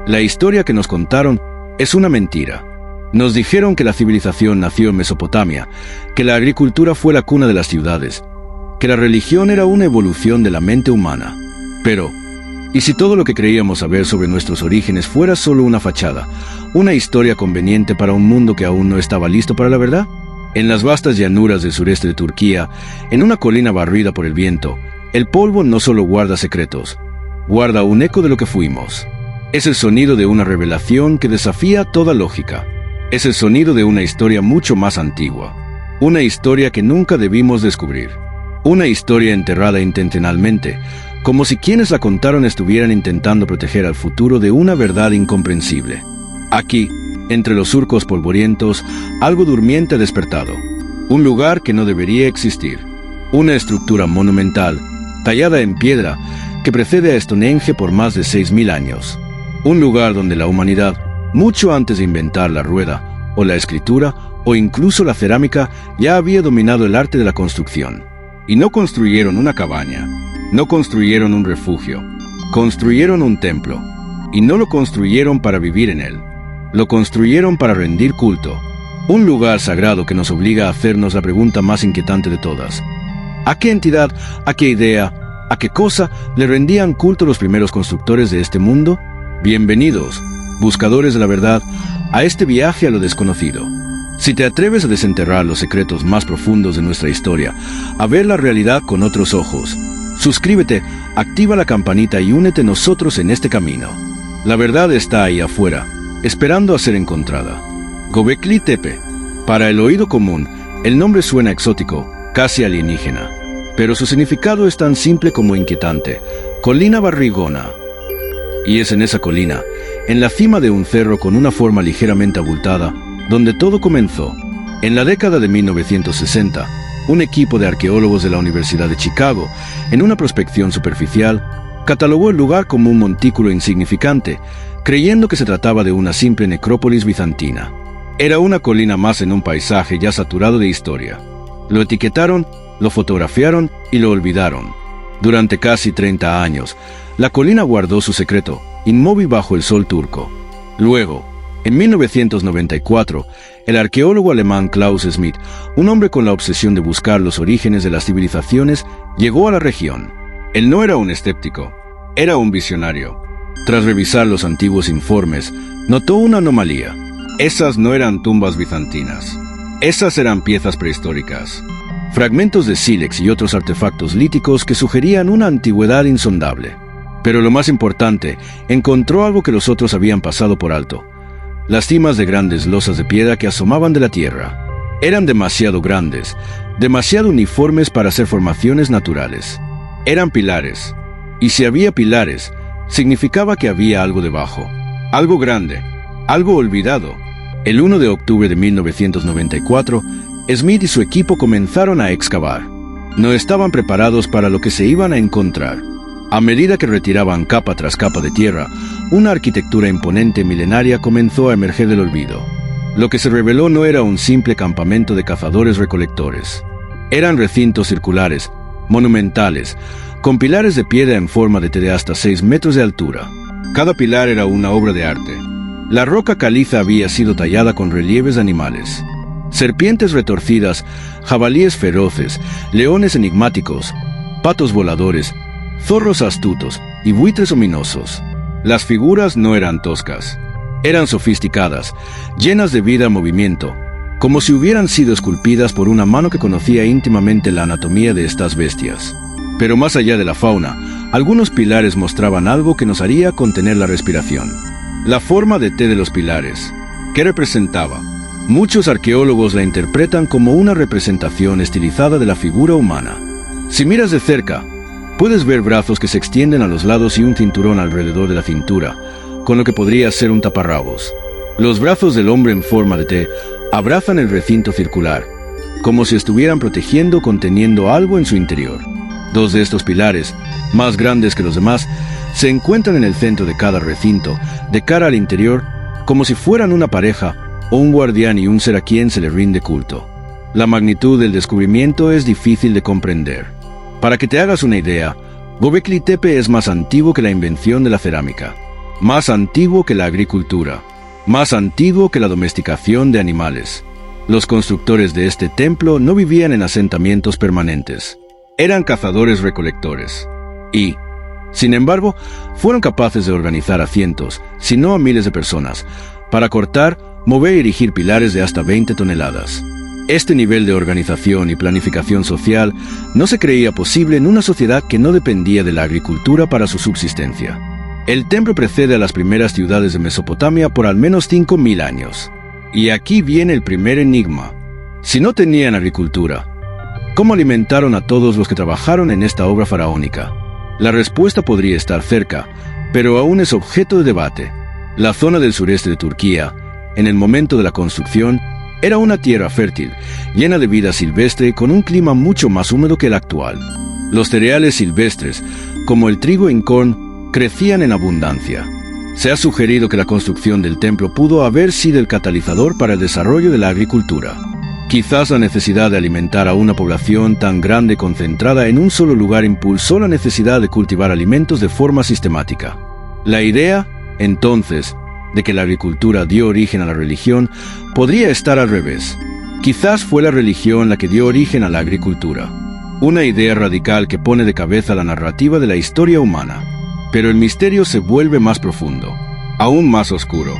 La historia que nos contaron es una mentira. Nos dijeron que la civilización nació en Mesopotamia, que la agricultura fue la cuna de las ciudades, que la religión era una evolución de la mente humana. Pero, ¿y si todo lo que creíamos saber sobre nuestros orígenes fuera solo una fachada, una historia conveniente para un mundo que aún no estaba listo para la verdad? En las vastas llanuras del sureste de Turquía, en una colina barrida por el viento, el polvo no solo guarda secretos, guarda un eco de lo que fuimos. Es el sonido de una revelación que desafía toda lógica. Es el sonido de una historia mucho más antigua. Una historia que nunca debimos descubrir. Una historia enterrada intencionalmente, como si quienes la contaron estuvieran intentando proteger al futuro de una verdad incomprensible. Aquí, entre los surcos polvorientos, algo durmiente ha despertado. Un lugar que no debería existir. Una estructura monumental, tallada en piedra, que precede a Stonehenge por más de 6000 años. Un lugar donde la humanidad, mucho antes de inventar la rueda, o la escritura, o incluso la cerámica, ya había dominado el arte de la construcción. Y no construyeron una cabaña, no construyeron un refugio, construyeron un templo. Y no lo construyeron para vivir en él, lo construyeron para rendir culto. Un lugar sagrado que nos obliga a hacernos la pregunta más inquietante de todas. ¿A qué entidad, a qué idea, a qué cosa le rendían culto los primeros constructores de este mundo? Bienvenidos, buscadores de la verdad, a este viaje a lo desconocido. Si te atreves a desenterrar los secretos más profundos de nuestra historia, a ver la realidad con otros ojos, suscríbete, activa la campanita y únete a nosotros en este camino. La verdad está ahí afuera, esperando a ser encontrada. Göbekli Tepe. Para el oído común, el nombre suena exótico, casi alienígena. Pero su significado es tan simple como inquietante. Colina barrigona. Y es en esa colina, en la cima de un cerro con una forma ligeramente abultada, donde todo comenzó. En la década de 1960, un equipo de arqueólogos de la Universidad de Chicago, en una prospección superficial, catalogó el lugar como un montículo insignificante, creyendo que se trataba de una simple necrópolis bizantina. Era una colina más en un paisaje ya saturado de historia. Lo etiquetaron, lo fotografiaron y lo olvidaron. Durante casi 30 años, la colina guardó su secreto, inmóvil bajo el sol turco. Luego, en 1994, el arqueólogo alemán Klaus Schmidt, un hombre con la obsesión de buscar los orígenes de las civilizaciones, llegó a la región. Él no era un escéptico, era un visionario. Tras revisar los antiguos informes, notó una anomalía. Esas no eran tumbas bizantinas. Esas eran piezas prehistóricas. Fragmentos de sílex y otros artefactos líticos que sugerían una antigüedad insondable. Pero lo más importante, encontró algo que los otros habían pasado por alto. Las cimas de grandes losas de piedra que asomaban de la tierra. Eran demasiado grandes, demasiado uniformes para ser formaciones naturales. Eran pilares. Y si había pilares, significaba que había algo debajo. Algo grande, algo olvidado. El 1 de octubre de 1994, Schmidt y su equipo comenzaron a excavar. No estaban preparados para lo que se iban a encontrar. A medida que retiraban capa tras capa de tierra, una arquitectura imponente milenaria comenzó a emerger del olvido. Lo que se reveló no era un simple campamento de cazadores-recolectores. Eran recintos circulares, monumentales, con pilares de piedra en forma de T de hasta 6 metros de altura. Cada pilar era una obra de arte. La roca caliza había sido tallada con relieves de animales. Serpientes retorcidas, jabalíes feroces, leones enigmáticos, patos voladores, zorros astutos y buitres ominosos. Las figuras no eran toscas. Eran sofisticadas, llenas de vida y movimiento, como si hubieran sido esculpidas por una mano que conocía íntimamente la anatomía de estas bestias. Pero más allá de la fauna, algunos pilares mostraban algo que nos haría contener la respiración. La forma de T de los pilares. ¿Qué representaba? Muchos arqueólogos la interpretan como una representación estilizada de la figura humana. Si miras de cerca, puedes ver brazos que se extienden a los lados y un cinturón alrededor de la cintura, con lo que podría ser un taparrabos. Los brazos del hombre en forma de T abrazan el recinto circular, como si estuvieran protegiendo o conteniendo algo en su interior. 2 de estos pilares, más grandes que los demás, se encuentran en el centro de cada recinto, de cara al interior, como si fueran una pareja o un guardián y un ser a quien se le rinde culto. La magnitud del descubrimiento es difícil de comprender. Para que te hagas una idea, Göbekli Tepe es más antiguo que la invención de la cerámica. más antiguo que la agricultura, más antiguo que la domesticación de animales. Los constructores de este templo no vivían en asentamientos permanentes. Eran cazadores-recolectores. Y, sin embargo, fueron capaces de organizar a cientos, si no a miles de personas, para cortar, mover y erigir pilares de hasta 20 toneladas. Este nivel de organización y planificación social no se creía posible en una sociedad que no dependía de la agricultura para su subsistencia. El templo precede a las primeras ciudades de Mesopotamia por al menos 5.000 años. Y aquí viene el primer enigma. Si no tenían agricultura, ¿cómo alimentaron a todos los que trabajaron en esta obra faraónica? La respuesta podría estar cerca, pero aún es objeto de debate. La zona del sureste de Turquía, en el momento de la construcción, era una tierra fértil, llena de vida silvestre con un clima mucho más húmedo que el actual. Los cereales silvestres, como el trigo y corn, crecían en abundancia. Se ha sugerido que la construcción del templo pudo haber sido el catalizador para el desarrollo de la agricultura. Quizás la necesidad de alimentar a una población tan grande concentrada en un solo lugar impulsó la necesidad de cultivar alimentos de forma sistemática. La idea, entonces, de que la agricultura dio origen a la religión podría estar al revés. Quizás fue la religión la que dio origen a la agricultura. Una idea radical que pone de cabeza la narrativa de la historia humana. Pero el misterio se vuelve más profundo, aún más oscuro.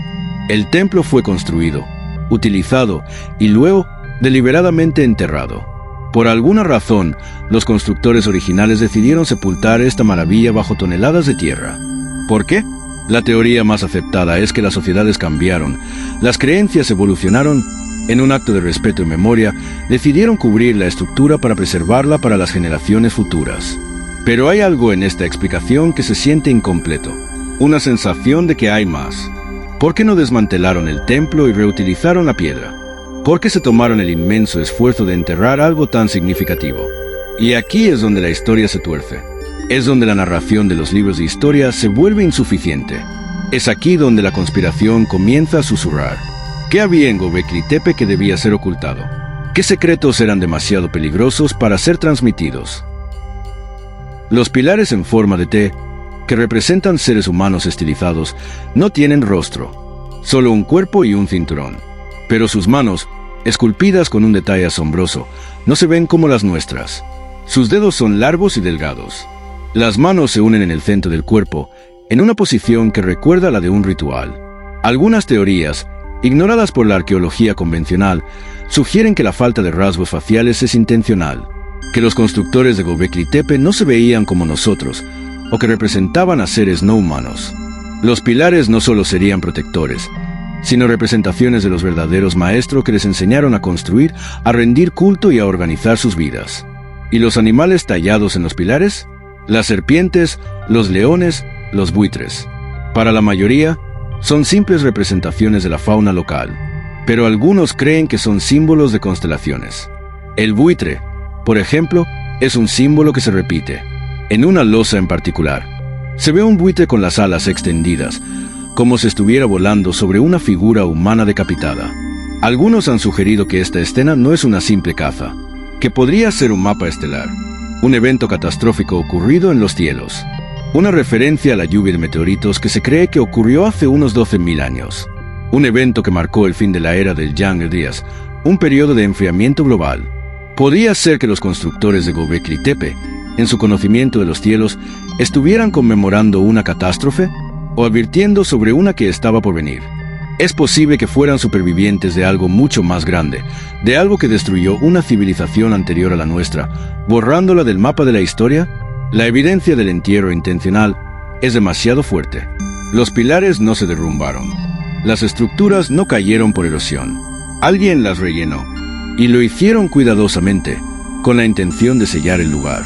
El templo fue construido, utilizado y luego deliberadamente enterrado. Por alguna razón, los constructores originales decidieron sepultar esta maravilla bajo toneladas de tierra. ¿Por qué? La teoría más aceptada es que las sociedades cambiaron, las creencias evolucionaron. En un acto de respeto y memoria, decidieron cubrir la estructura para preservarla para las generaciones futuras. Pero hay algo en esta explicación que se siente incompleto. Una sensación de que hay más. ¿Por qué no desmantelaron el templo y reutilizaron la piedra? ¿Por qué se tomaron el inmenso esfuerzo de enterrar algo tan significativo? Y aquí es donde la historia se tuerce. Es donde la narración de los libros de historia se vuelve insuficiente. Es aquí donde la conspiración comienza a susurrar. ¿Qué había en Göbekli Tepe que debía ser ocultado? ¿Qué secretos eran demasiado peligrosos para ser transmitidos? Los pilares en forma de T, que representan seres humanos estilizados, no tienen rostro, solo un cuerpo y un cinturón. Pero sus manos, esculpidas con un detalle asombroso, no se ven como las nuestras. Sus dedos son largos y delgados. Las manos se unen en el centro del cuerpo, en una posición que recuerda a la de un ritual. Algunas teorías, ignoradas por la arqueología convencional, sugieren que la falta de rasgos faciales es intencional, que los constructores de Göbekli Tepe no se veían como nosotros, o que representaban a seres no humanos. Los pilares no solo serían protectores, sino representaciones de los verdaderos maestros que les enseñaron a construir, a rendir culto y a organizar sus vidas. ¿Y los animales tallados en los pilares? Las serpientes, los leones, los buitres. Para la mayoría, son simples representaciones de la fauna local, pero algunos creen que son símbolos de constelaciones. El buitre, por ejemplo, es un símbolo que se repite. En una losa en particular, se ve un buitre con las alas extendidas, como si estuviera volando sobre una figura humana decapitada. Algunos han sugerido que esta escena no es una simple caza, que podría ser un mapa estelar, un evento catastrófico ocurrido en los cielos, una referencia a la lluvia de meteoritos que se cree que ocurrió hace unos 12.000 años, un evento que marcó el fin de la era del Yang Edrias, un periodo de enfriamiento global. Podría ser que los constructores de Göbekli Tepe, en su conocimiento de los cielos, estuvieran conmemorando una catástrofe o advirtiendo sobre una que estaba por venir. Es posible que fueran supervivientes de algo mucho más grande, de algo que destruyó una civilización anterior a la nuestra, borrándola del mapa de la historia. La evidencia del entierro intencional es demasiado fuerte. Los pilares no se derrumbaron. Las estructuras no cayeron por erosión. Alguien las rellenó. Y lo hicieron cuidadosamente, con la intención de sellar el lugar,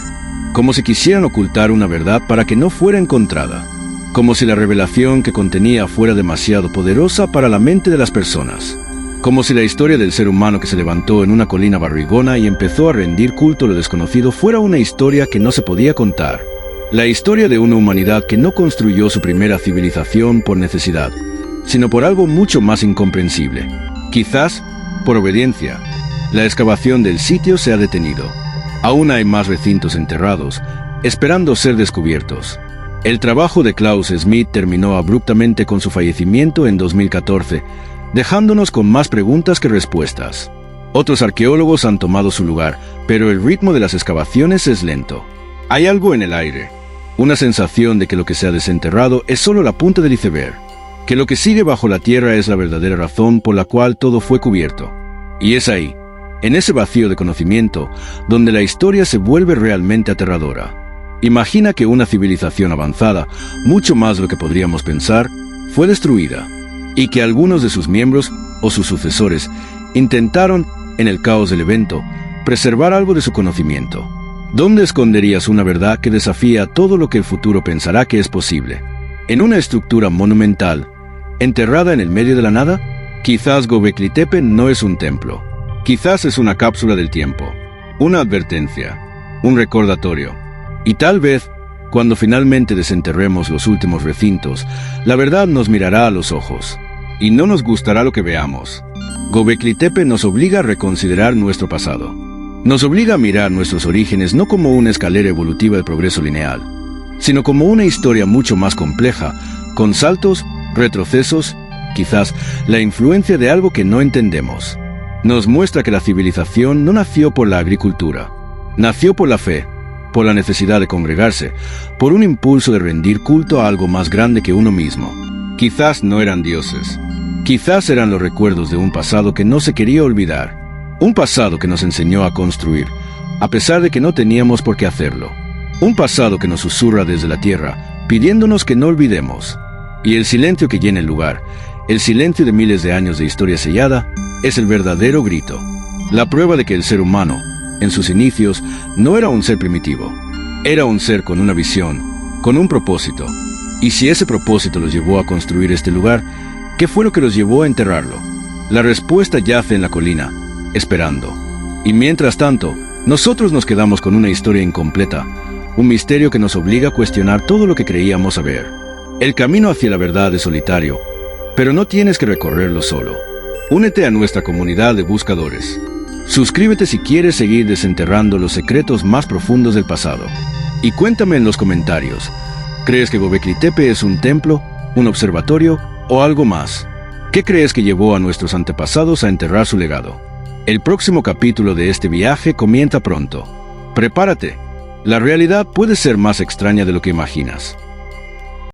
como si quisieran ocultar una verdad para que no fuera encontrada, como si la revelación que contenía fuera demasiado poderosa para la mente de las personas, como si la historia del ser humano que se levantó en una colina barrigona y empezó a rendir culto a lo desconocido fuera una historia que no se podía contar, la historia de una humanidad que no construyó su primera civilización por necesidad, sino por algo mucho más incomprensible, quizás por obediencia. La excavación del sitio se ha detenido. Aún hay más recintos enterrados, esperando ser descubiertos. El trabajo de Klaus Schmidt terminó abruptamente con su fallecimiento en 2014, dejándonos con más preguntas que respuestas. Otros arqueólogos han tomado su lugar, pero el ritmo de las excavaciones es lento. Hay algo en el aire, una sensación de que lo que se ha desenterrado es solo la punta del iceberg, que lo que sigue bajo la tierra es la verdadera razón por la cual todo fue cubierto. Y es ahí, en ese vacío de conocimiento, donde la historia se vuelve realmente aterradora. Imagina que una civilización avanzada, mucho más de lo que podríamos pensar, fue destruida, y que algunos de sus miembros o sus sucesores intentaron, en el caos del evento, preservar algo de su conocimiento. ¿Dónde esconderías una verdad que desafía todo lo que el futuro pensará que es posible? ¿En una estructura monumental, enterrada en el medio de la nada? Quizás Göbekli Tepe no es un templo. Quizás es una cápsula del tiempo, una advertencia, un recordatorio. Y tal vez, cuando finalmente desenterremos los últimos recintos, la verdad nos mirará a los ojos, y no nos gustará lo que veamos. Göbekli Tepe nos obliga a reconsiderar nuestro pasado. Nos obliga a mirar nuestros orígenes no como una escalera evolutiva de progreso lineal, sino como una historia mucho más compleja, con saltos, retrocesos, quizás la influencia de algo que no entendemos. Nos muestra que la civilización no nació por la agricultura, nació por la fe, por la necesidad de congregarse, por un impulso de rendir culto a algo más grande que uno mismo. Quizás no eran dioses, quizás eran los recuerdos de un pasado que no se quería olvidar. Un pasado que nos enseñó a construir, a pesar de que no teníamos por qué hacerlo. Un pasado que nos susurra desde la tierra, pidiéndonos que no olvidemos. Y el silencio que llena el lugar, el silencio de miles de años de historia sellada, es el verdadero grito. La prueba de que el ser humano, en sus inicios, no era un ser primitivo. Era un ser con una visión, con un propósito. Y si ese propósito los llevó a construir este lugar, ¿qué fue lo que los llevó a enterrarlo? La respuesta yace en la colina, esperando. Y mientras tanto, nosotros nos quedamos con una historia incompleta, un misterio que nos obliga a cuestionar todo lo que creíamos saber. El camino hacia la verdad es solitario, pero no tienes que recorrerlo solo. Únete a nuestra comunidad de buscadores. Suscríbete si quieres seguir desenterrando los secretos más profundos del pasado. Y cuéntame en los comentarios, ¿crees que Göbekli Tepe es un templo, un observatorio o algo más? ¿Qué crees que llevó a nuestros antepasados a enterrar su legado? El próximo capítulo de este viaje comienza pronto. Prepárate. La realidad puede ser más extraña de lo que imaginas.